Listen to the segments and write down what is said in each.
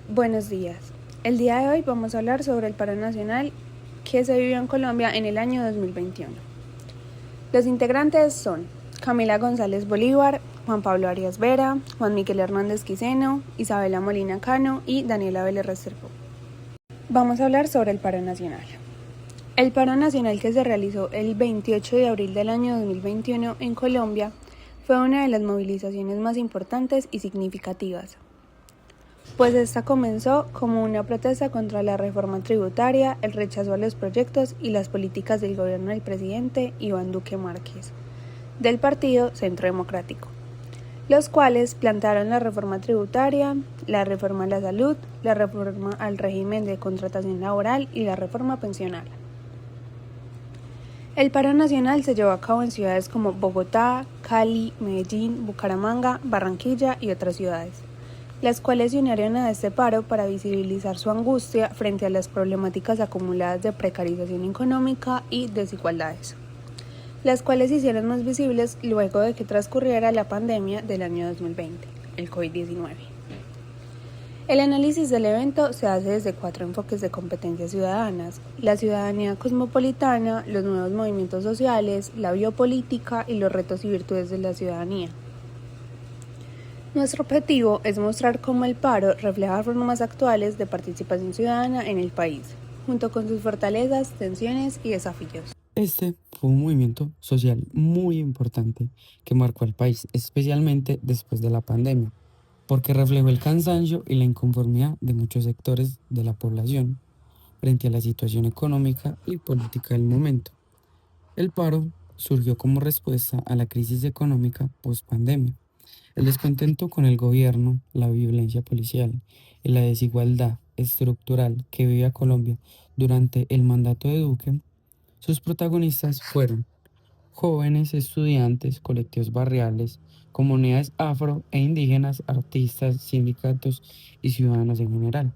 Buenos días. El día de hoy vamos a hablar sobre el paro nacional que se vivió en Colombia en el año 2021. Los integrantes son Camila González Bolívar, Juan Pablo Arias Vera, Juan Miguel Hernández Quiseno, Isabela Molina Cano y Daniela Vélez Restrepo. Vamos a hablar sobre el paro nacional. El paro nacional que se realizó el 28 de abril del año 2021 en Colombia fue una de las movilizaciones más importantes y significativas, pues esta comenzó como una protesta contra la reforma tributaria, el rechazo a los proyectos y las políticas del gobierno del presidente Iván Duque Márquez, del Partido Centro Democrático, los cuales plantearon la reforma tributaria, la reforma a la salud, la reforma al régimen de contratación laboral y la reforma pensional. El paro nacional se llevó a cabo en ciudades como Bogotá, Cali, Medellín, Bucaramanga, Barranquilla y otras ciudades, las cuales se unieron a este paro para visibilizar su angustia frente a las problemáticas acumuladas de precarización económica y desigualdades, las cuales se hicieron más visibles luego de que transcurriera la pandemia del año 2020, el COVID-19. El análisis del evento se hace desde 4 enfoques de competencias ciudadanas: la ciudadanía cosmopolitana, los nuevos movimientos sociales, la biopolítica y los retos y virtudes de la ciudadanía. Nuestro objetivo es mostrar cómo el paro refleja formas actuales de participación ciudadana en el país, junto con sus fortalezas, tensiones y desafíos. Este fue un movimiento social muy importante que marcó al país, especialmente después de la pandemia, porque reflejó el cansancio y la inconformidad de muchos sectores de la población frente a la situación económica y política del momento. El paro surgió como respuesta a la crisis económica post-pandemia, el descontento con el gobierno, la violencia policial y la desigualdad estructural que vivía Colombia durante el mandato de Duque. Sus protagonistas fueron jóvenes, estudiantes, colectivos barriales, comunidades afro e indígenas, artistas, sindicatos y ciudadanos en general.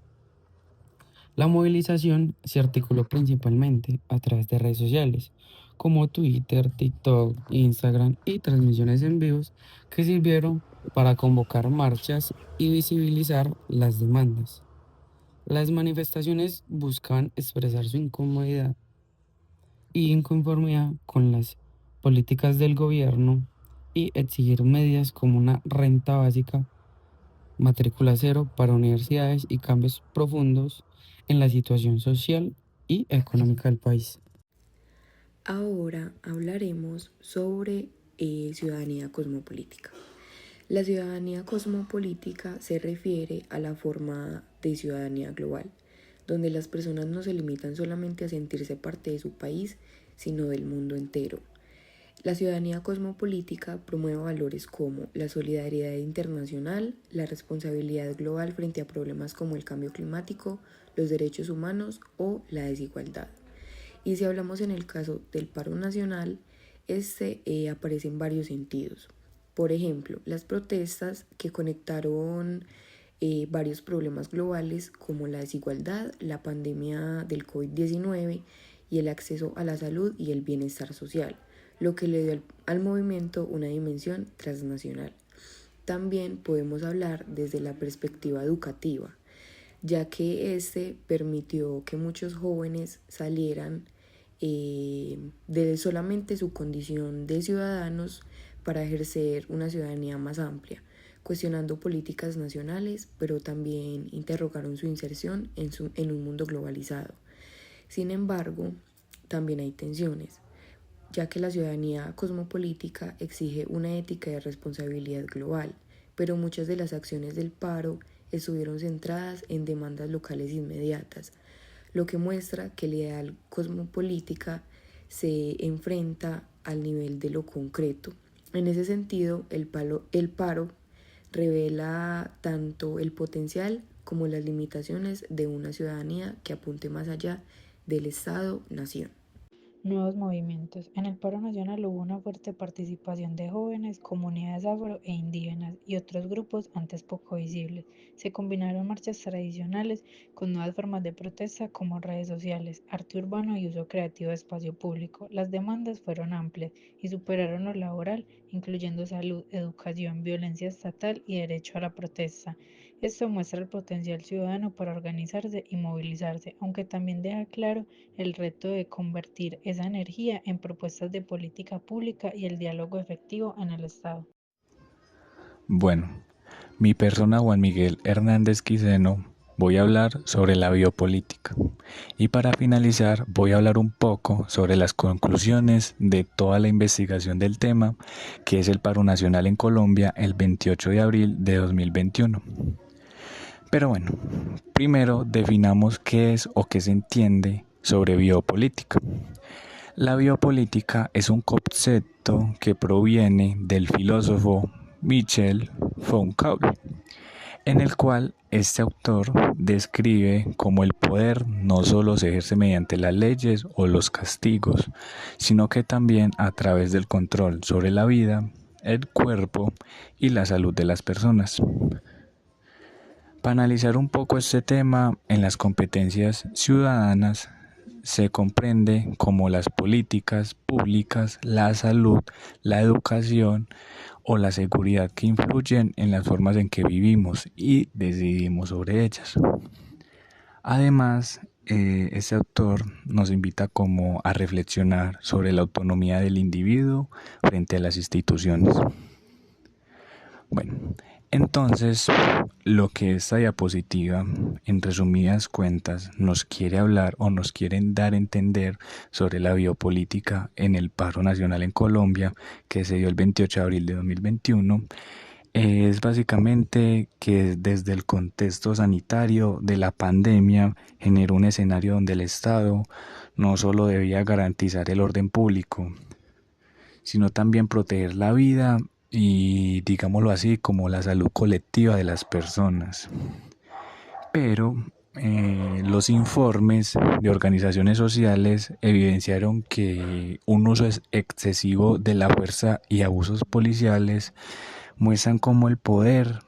La movilización se articuló principalmente a través de redes sociales como Twitter, TikTok, Instagram y transmisiones en vivos que sirvieron para convocar marchas y visibilizar las demandas. Las manifestaciones buscaban expresar su incomodidad y inconformidad con las políticas del gobierno y exigir medidas como una renta básica, matrícula cero para universidades y cambios profundos en la situación social y económica del país. Ahora hablaremos sobre ciudadanía cosmopolítica. La ciudadanía cosmopolítica se refiere a la forma de ciudadanía global, donde las personas no se limitan solamente a sentirse parte de su país, sino del mundo entero. La ciudadanía cosmopolítica promueve valores como la solidaridad internacional, la responsabilidad global frente a problemas como el cambio climático, los derechos humanos o la desigualdad. Y si hablamos en el caso del paro nacional, este aparece en varios sentidos. Por ejemplo, las protestas que conectaron varios problemas globales como la desigualdad, la pandemia del COVID-19 y el acceso a la salud y el bienestar social, lo que le dio al movimiento una dimensión transnacional. También podemos hablar desde la perspectiva educativa, ya que este permitió que muchos jóvenes salieran de solamente su condición de ciudadanos para ejercer una ciudadanía más amplia, cuestionando políticas nacionales, pero también interrogaron su inserción en un mundo globalizado. Sin embargo, también hay tensiones, ya que la ciudadanía cosmopolítica exige una ética de responsabilidad global, pero muchas de las acciones del paro estuvieron centradas en demandas locales inmediatas, lo que muestra que el ideal cosmopolítica se enfrenta al nivel de lo concreto. En ese sentido, el paro revela tanto el potencial como las limitaciones de una ciudadanía que apunte más allá del Estado-nación. Nuevos movimientos. En el paro nacional hubo una fuerte participación de jóvenes, comunidades afro e indígenas y otros grupos antes poco visibles. Se combinaron marchas tradicionales con nuevas formas de protesta como redes sociales, arte urbano y uso creativo de espacio público. Las demandas fueron amplias y superaron lo laboral, incluyendo salud, educación, violencia estatal y derecho a la protesta. Esto muestra el potencial ciudadano para organizarse y movilizarse, aunque también deja claro el reto de convertir esa energía en propuestas de política pública y el diálogo efectivo en el Estado. Bueno, mi persona Juan Miguel Hernández Quiseno voy a hablar sobre la biopolítica y para finalizar voy a hablar un poco sobre las conclusiones de toda la investigación del tema que es el paro nacional en Colombia el 28 de abril de 2021. Pero bueno, primero definamos qué es o qué se entiende sobre biopolítica. La biopolítica es un concepto que proviene del filósofo Michel Foucault, en el cual este autor describe cómo el poder no solo se ejerce mediante las leyes o los castigos, sino que también a través del control sobre la vida, el cuerpo y la salud de las personas. Para analizar un poco este tema, en las competencias ciudadanas se comprende como las políticas públicas, la salud, la educación o la seguridad que influyen en las formas en que vivimos y decidimos sobre ellas. Además, este autor nos invita como a reflexionar sobre la autonomía del individuo frente a las instituciones. Bueno, entonces, lo que esta diapositiva, en resumidas cuentas, nos quiere hablar o nos quieren dar a entender sobre la biopolítica en el paro nacional en Colombia, que se dio el 28 de abril de 2021, es básicamente que desde el contexto sanitario de la pandemia generó un escenario donde el Estado no solo debía garantizar el orden público, sino también proteger la vida y, digámoslo así, como la salud colectiva de las personas. Pero los informes de organizaciones sociales evidenciaron que un uso excesivo de la fuerza y abusos policiales muestran cómo el poder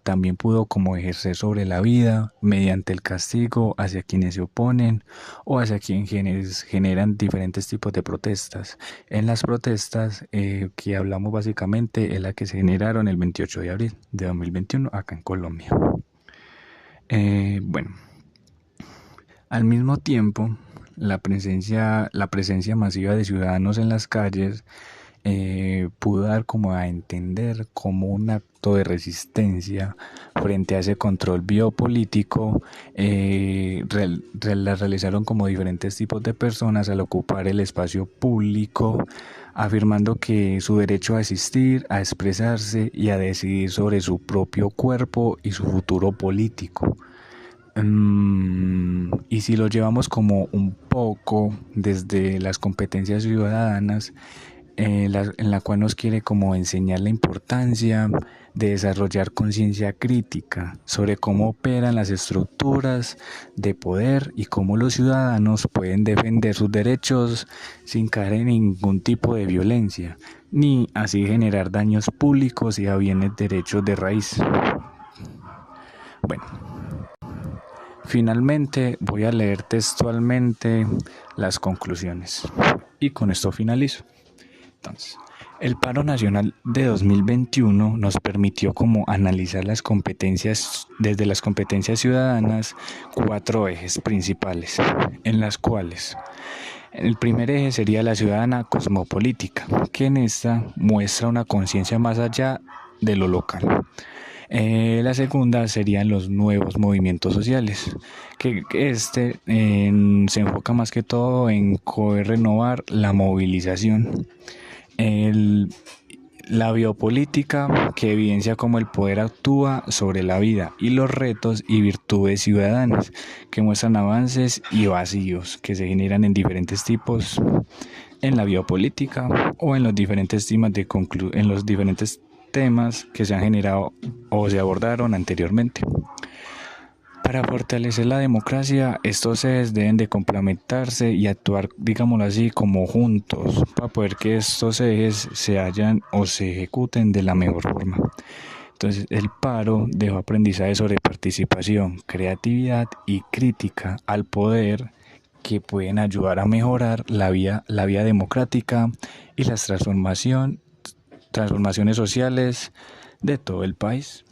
también pudo como ejercer sobre la vida mediante el castigo hacia quienes se oponen o hacia quienes generan diferentes tipos de protestas. En las protestas que hablamos básicamente es la que se generaron el 28 de abril de 2021 acá en Colombia. Bueno, al mismo tiempo la presencia masiva de ciudadanos en las calles pudo dar como a entender como un acto de resistencia frente a ese control biopolítico. La realizaron como diferentes tipos de personas al ocupar el espacio público, afirmando que su derecho a existir, a expresarse y a decidir sobre su propio cuerpo y su futuro político. Y si lo llevamos como un poco desde las competencias ciudadanas, en la cual nos quiere como enseñar la importancia de desarrollar conciencia crítica sobre cómo operan las estructuras de poder y cómo los ciudadanos pueden defender sus derechos sin caer en ningún tipo de violencia, ni así generar daños públicos y a bienes derechos de raíz. Bueno, finalmente voy a leer textualmente las conclusiones y con esto finalizo. Entonces, el paro nacional de 2021 nos permitió como analizar las competencias desde las competencias ciudadanas 4 ejes principales, en las cuales el primer eje sería la ciudadana cosmopolítica, que en esta muestra una conciencia más allá de lo local. La segunda serían los nuevos movimientos sociales, que se enfoca más que todo en renovar la movilización. La biopolítica, que evidencia cómo el poder actúa sobre la vida y los retos y virtudes ciudadanas, que muestran avances y vacíos que se generan en diferentes tipos en la biopolítica o en los diferentes temas que se han generado o se abordaron anteriormente. Para fortalecer la democracia, estos ejes deben de complementarse y actuar, digámoslo así, como juntos, para poder que estos ejes se hallan o se ejecuten de la mejor forma. Entonces, el paro dejó aprendizaje sobre participación, creatividad y crítica al poder que pueden ayudar a mejorar la vía democrática y las transformaciones sociales de todo el país.